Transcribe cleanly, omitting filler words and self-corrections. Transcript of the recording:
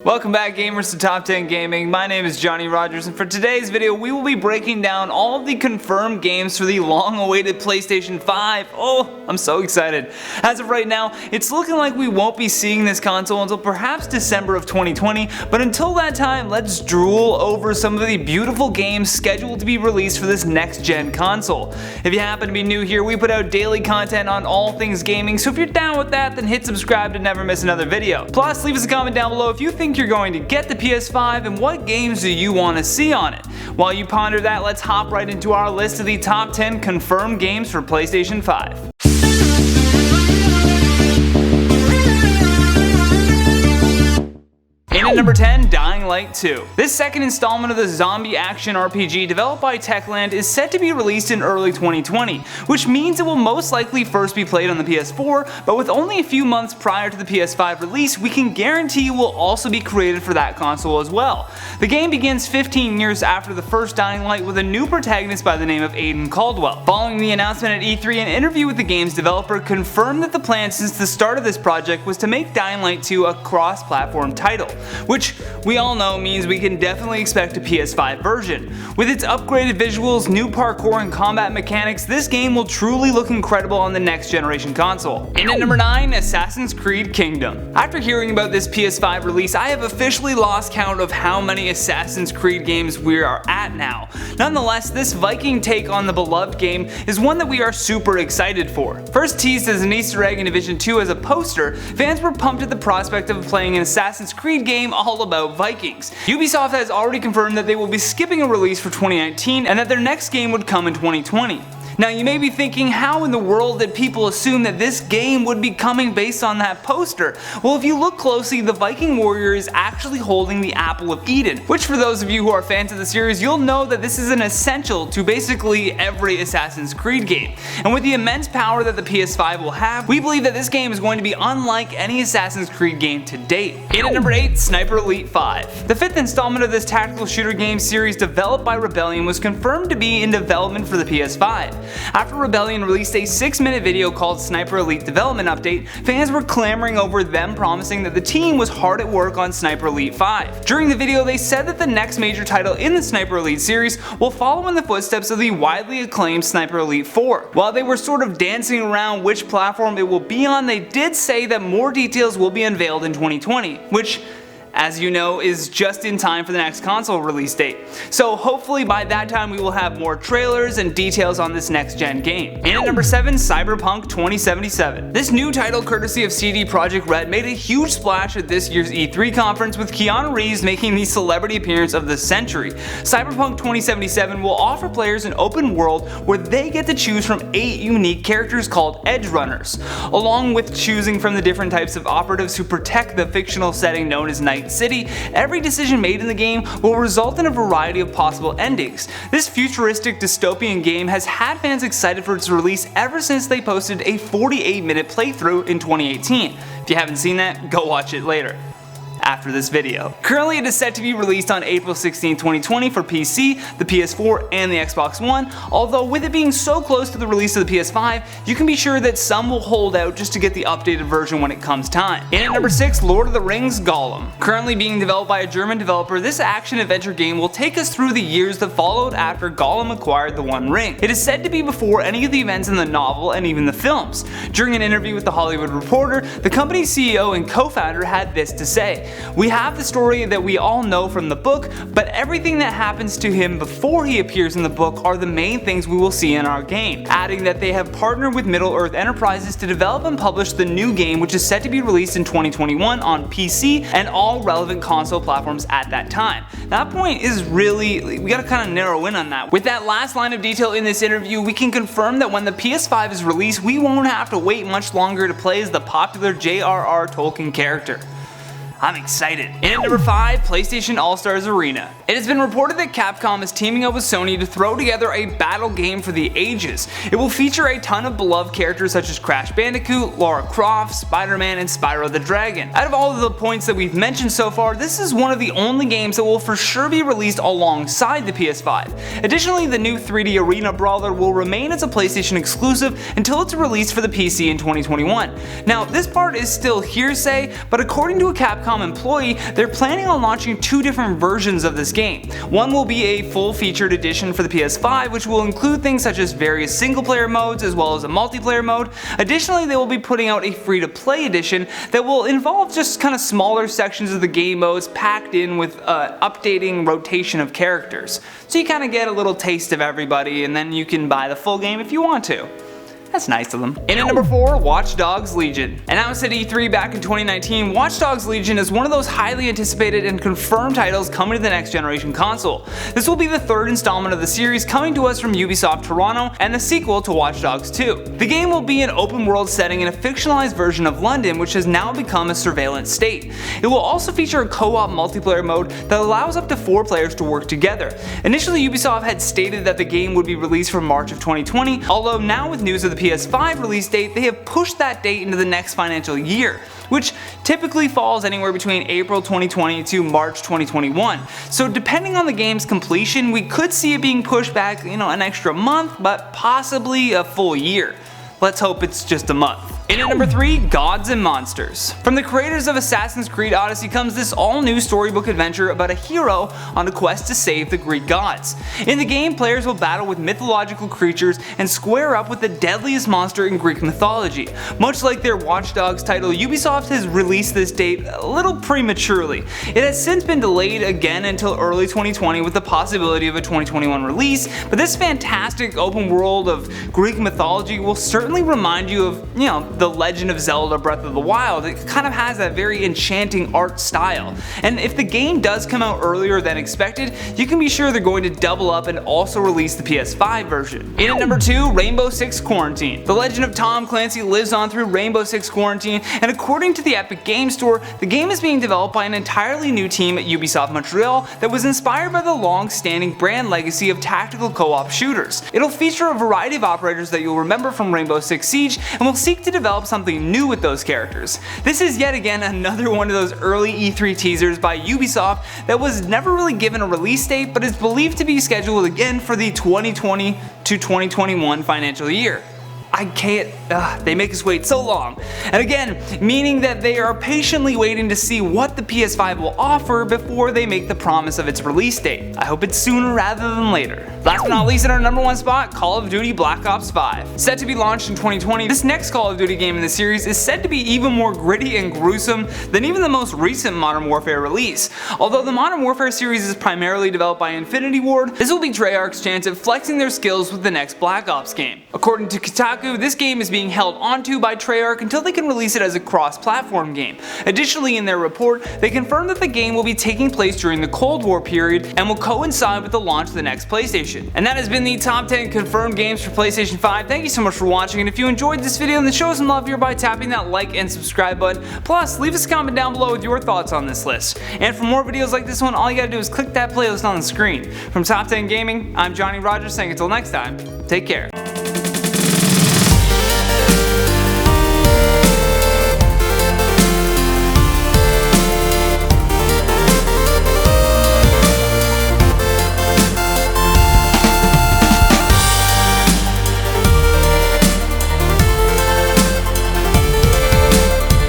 Welcome back, gamers, to Top 10 Gaming. My name is Johnny Rogers, and for today's video we will be breaking down all of the confirmed games for the long-awaited PlayStation 5. Oh, I'm so excited. As of right now, it's looking like we won't be seeing this console until perhaps December of 2020, but until that time, let's drool over some of the beautiful games scheduled to be released for this next-gen console. If you happen to be new here, we put out daily content on all things gaming, so if you're down with that, then hit subscribe to never miss another video. Plus, leave us a comment down below if you think you're going to get the PS5 and what games do you want to see on it. While you ponder that, let's hop right into our list of the top 10 confirmed games for PlayStation 5. In at number 10, Dying Light 2. This second installment of the zombie action RPG developed by Techland is set to be released in early 2020, which means it will most likely first be played on the PS4, but with only a few months prior to the PS5 release, we can guarantee it will also be created for that console as well. The game begins 15 years after the first Dying Light with a new protagonist by the name of Aiden Caldwell. Following the announcement at E3, an interview with the game's developer confirmed that the plan since the start of this project was to make Dying Light 2 a cross-platform title, which we all know means we can definitely expect a PS5 version. With its upgraded visuals, new parkour, and combat mechanics, this game will truly look incredible on the next generation console. In at number 9, Assassin's Creed Kingdom. After hearing about this PS5 release, I have officially lost count of how many Assassin's Creed games we are at now. Nonetheless, this Viking take on the beloved game is one that we are super excited for. First teased as an Easter egg in Division 2 as a poster, fans were pumped at the prospect of playing an Assassin's Creed game all about Vikings. Ubisoft has already confirmed that they will be skipping a release for 2019 and that their next game would come in 2020. Now you may be thinking, how in the world did people assume that this game would be coming based on that poster? Well, if you look closely, the Viking warrior is actually holding the Apple of Eden, which for those of you who are fans of the series, you'll know that this is an essential to basically every Assassin's Creed game. And with the immense power that the PS5 will have, we believe that this game is going to be unlike any Assassin's Creed game to date. In at number 8, Sniper Elite 5. The fifth installment of this tactical shooter game series developed by Rebellion was confirmed to be in development for the PS5. After Rebellion released a 6-minute video called Sniper Elite Development Update, fans were clamoring over them promising that the team was hard at work on Sniper Elite 5. During the video, they said that the next major title in the Sniper Elite series will follow in the footsteps of the widely acclaimed Sniper Elite 4. While they were sort of dancing around which platform it will be on, they did say that more details will be unveiled in 2020, which, as you know, is just in time for the next console release date. So hopefully by that time we will have more trailers and details on this next gen game. In at number 7, Cyberpunk 2077. This new title, courtesy of CD Projekt Red, made a huge splash at this year's E3 conference, with Keanu Reeves making the celebrity appearance of the century. Cyberpunk 2077 will offer players an open world where they get to choose from 8 unique characters called Edge Runners, along with choosing from the different types of operatives who protect the fictional setting known as Night City. Every decision made in the game will result in a variety of possible endings. This futuristic dystopian game has had fans excited for its release ever since they posted a 48-minute playthrough in 2018. If you haven't seen that, go watch it later after this video. Currently, it is set to be released on April 16, 2020 for PC, the PS4, and the Xbox One, although with it being so close to the release of the PS5, you can be sure that some will hold out just to get the updated version when it comes time. In at number 6, Lord of the Rings Gollum. Currently being developed by a German developer, this action-adventure game will take us through the years that followed after Gollum acquired the One Ring. It is said to be before any of the events in the novel and even the films. During an interview with The Hollywood Reporter, the company's CEO and co-founder had this to say: "We have the story that we all know from the book, but everything that happens to him before he appears in the book are the main things we will see in our game," adding that they have partnered with Middle-earth Enterprises to develop and publish the new game, which is set to be released in 2021 on PC and all relevant console platforms at that time. That point is really, we gotta kind of narrow in on that. With that last line of detail in this interview, we can confirm that when the PS5 is released, we won't have to wait much longer to play as the popular J.R.R. Tolkien character. I'm excited. In at number 5, PlayStation All-Stars Arena. It has been reported that Capcom is teaming up with Sony to throw together a battle game for the ages. It will feature a ton of beloved characters such as Crash Bandicoot, Lara Croft, Spider-Man, and Spyro the Dragon. Out of all of the points that we've mentioned so far, this is one of the only games that will for sure be released alongside the PS5. Additionally, the new 3D Arena Brawler will remain as a PlayStation exclusive until it's released for the PC in 2021. Now, this part is still hearsay, but according to a Capcom Capcom employee, they're planning on launching two different versions of this game. One will be a full-featured edition for the PS5, which will include things such as various single-player modes as well as a multiplayer mode. Additionally, they will be putting out a free-to-play edition that will involve just kind of smaller sections of the game modes packed in with updating rotation of characters. So you kind of get a little taste of everybody, and then you can buy the full game if you want to. That's nice of them. In at number 4, Watch Dogs Legion. Announced at E3 back in 2019, Watch Dogs Legion is one of those highly anticipated and confirmed titles coming to the next generation console. This will be the third installment of the series coming to us from Ubisoft Toronto and the sequel to Watch Dogs 2. The game will be an open world setting in a fictionalized version of London, which has now become a surveillance state. It will also feature a co-op multiplayer mode that allows up to 4 players to work together. Initially, Ubisoft had stated that the game would be released from March of 2020, although now with news of the PS5 release date, they have pushed that date into the next financial year, which typically falls anywhere between April 2020 to March 2021. So depending on the game's completion, we could see it being pushed back, an extra month, but possibly a full year. Let's hope it's just a month. In at number 3, Gods and Monsters. From the creators of Assassin's Creed Odyssey comes this all-new storybook adventure about a hero on a quest to save the Greek gods. In the game, players will battle with mythological creatures and square up with the deadliest monster in Greek mythology. Much like their Watch Dogs title, Ubisoft has released this date a little prematurely. It has since been delayed again until early 2020 with the possibility of a 2021 release, but this fantastic open world of Greek mythology will certainly remind you of, The Legend of Zelda Breath of the Wild. It kind of has that very enchanting art style. And if the game does come out earlier than expected, you can be sure they're going to double up and also release the PS5 version. In at number 2, Rainbow Six Quarantine. The legend of Tom Clancy lives on through Rainbow Six Quarantine, and according to the Epic Games Store, the game is being developed by an entirely new team at Ubisoft Montreal that was inspired by the long-standing brand legacy of tactical co-op shooters. It'll feature a variety of operators that you'll remember from Rainbow Six Siege, and will seek to develop something new with those characters. This is yet again another one of those early E3 teasers by Ubisoft that was never really given a release date, but is believed to be scheduled again for the 2020 to 2021 financial year. I can't, they make us wait so long. And again, meaning that they are patiently waiting to see what the PS5 will offer before they make the promise of its release date. I hope it's sooner rather than later. Last but not least, in our number 1 spot, Call of Duty Black Ops 5. Set to be launched in 2020, this next Call of Duty game in the series is said to be even more gritty and gruesome than even the most recent Modern Warfare release. Although the Modern Warfare series is primarily developed by Infinity Ward, this will be Treyarch's chance at flexing their skills with the next Black Ops game. According to Kotaku, this game is being held onto by Treyarch until they can release it as a cross-platform game. Additionally, in their report, they confirmed that the game will be taking place during the Cold War period and will coincide with the launch of the next PlayStation. And that has been the top 10 confirmed games for PlayStation 5. Thank you so much for watching, and if you enjoyed this video, then show some love here by tapping that like and subscribe button. Plus, leave us a comment down below with your thoughts on this list. And for more videos like this one, all you gotta do is click that playlist on the screen. From Top 10 Gaming, I'm Johnny Rogers saying until next time, take care.